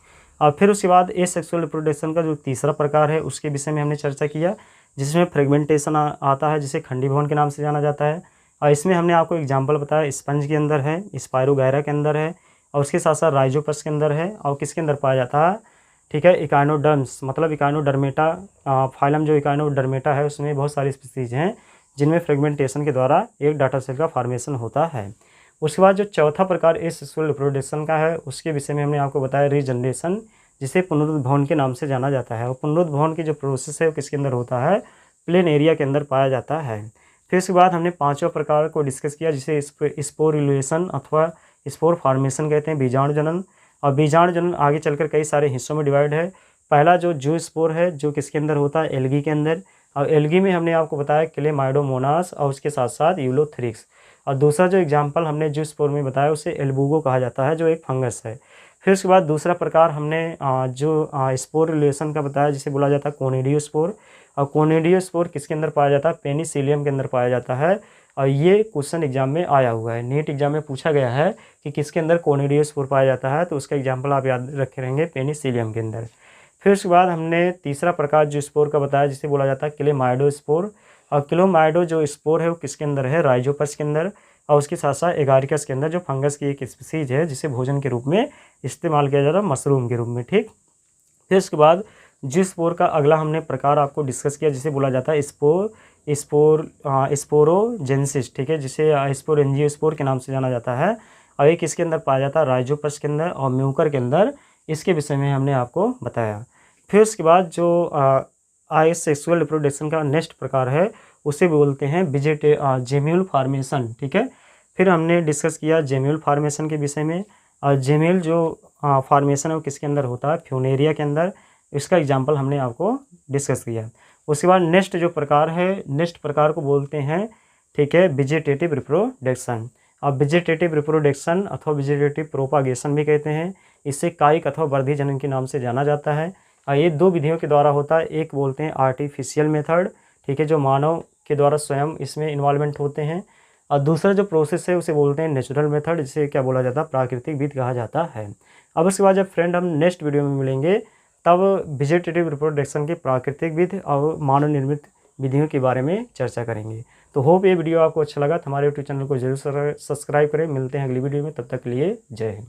और फिर उसके बाद एसेक्सुअल रिप्रोडक्शन का जो तीसरा प्रकार है उसके विषय में हमने चर्चा किया, जिसमें फ्रेगमेंटेशन आता है, जिसे खंडीभवन के नाम से जाना जाता है। और इसमें हमने आपको एग्जाम्पल बताया, स्पंज के अंदर है, स्पायरोगैरा के अंदर है और उसके साथ साथ राइजोपस के अंदर है। और किसके अंदर पाया जाता है, ठीक है, इकाइनोडर्म्स, मतलब इकाइनोडर्मेटा फाइलम जो इकाइनोडर्मेटा है उसमें बहुत सारी स्पीसीज हैं जिनमें फ्रेगमेंटेशन के द्वारा एक डाटा सेल का फॉर्मेशन होता है। उसके बाद जो चौथा प्रकार एसेक्सुअल रिप्रोडक्शन का है उसके विषय में हमने आपको बताया रीजनरेशन, जिसे पुनरुद्भवन के नाम से जाना जाता है। और पुनरुद्भवन की जो प्रोसेस है वो किसके अंदर होता है, प्लेन एरिया के अंदर पाया जाता है। फिर उसके बाद हमने 5वां प्रकार को डिस्कस किया, जिसे स्पोरुलेशन अथवा स्पोर फॉर्मेशन कहते हैं, बीजाणु जनन। और बीजाणु जनन आगे चलकर कई सारे हिस्सों में डिवाइड है। पहला जो जू स्पोर है जो किसके अंदर होता है, एल्गी के अंदर। और एल्गी में हमने आपको बताया क्लेमाइडोमोनास और उसके साथ साथ यूलोथ्रिक्स। और दूसरा जो एग्जाम्पल हमने जू स्पोर में बताया उसे एल्बुगो कहा जाता है, जो एक फंगस है। फिर उसके बाद दूसरा प्रकार हमने जो स्पोर रिलेशन का बताया, जिसे बोला जाता है कोनिडियोस्पोर। और कोनिडियोस्पोर किसके अंदर पाया जाता है, पेनिसिलियम के अंदर पाया जाता है। और ये क्वेश्चन एग्जाम में आया हुआ है, नीट एग्जाम में पूछा गया है कि किसके अंदर कोनिडियोस्पोर पाया जाता है, तो उसका एग्जाम्पल आप याद रखे रहेंगे, पेनिसिलियम के अंदर। फिर उसके बाद हमने तीसरा प्रकार जो स्पोर का बताया, जिसे बोला जाता है क्लेमाइडोस्पोर। और क्लेमाइडो जो स्पोर है वो किसके अंदर है, राइजोपस के अंदर। और उसके साथ साथ एगारिकस के अंदर, जो फंगस की एक स्पीसीज है जिसे भोजन के रूप में इस्तेमाल किया जाता है, मशरूम के रूप में। ठीक, फिर उसके बाद जिस स्पोर का अगला हमने प्रकार आपको डिस्कस किया, जिसे बोला जाता है स्पोरोजेनेसिस, ठीक है, जिसे स्पोरेंजियोस्पोर के नाम से जाना जाता है। और ये किसके अंदर पाया जाता है, राइजोपस के अंदर और म्यूकर के अंदर। इसके विषय में हमने आपको बताया। फिर उसके बाद जो सेक्सुअल रिप्रोडक्शन का नेक्स्ट प्रकार है उसे बोलते हैं जेम्यूल फार्मेशन, ठीक है। फिर हमने डिस्कस किया जेम्यूल फार्मेशन के विषय में। और जेम्यूल जो फार्मेशन है वो किसके अंदर होता है, फ्यूनेरिया के अंदर। इसका एग्जाम्पल हमने आपको डिस्कस किया। उसके बाद नेक्स्ट जो प्रकार है, नेक्स्ट प्रकार को बोलते हैं, ठीक है, वेजिटेटिव रिप्रोडक्शन। अब वेजिटेटिव रिप्रोडक्शन अथवा वेजिटेटिव प्रोपागेशन भी कहते हैं। इसे कायिक अथवा वर्धी जनन के नाम से जाना जाता है। और ये 2 विधियों के द्वारा होता है। एक बोलते हैं आर्टिफिशियल मेथड, ठीक है, जो मानव के द्वारा स्वयं इसमें इन्वॉल्वमेंट होते हैं। और दूसरा जो प्रोसेस है उसे बोलते हैं नेचुरल मेथड, जिसे क्या बोला जाता है, प्राकृतिक विधि कहा जाता है। अब उसके बाद जब फ्रेंड हम नेक्स्ट वीडियो में मिलेंगे तब वेजिटेटिव रिप्रोडक्शन की प्राकृतिक विधि और मानव निर्मित विधियों के बारे में चर्चा करेंगे। तो होप ये वीडियो आपको अच्छा लगा। तो हमारे यूट्यूब चैनल को जरूर सब्सक्राइब करें। मिलते हैं अगली वीडियो में, तब तक के लिए जय हिंद।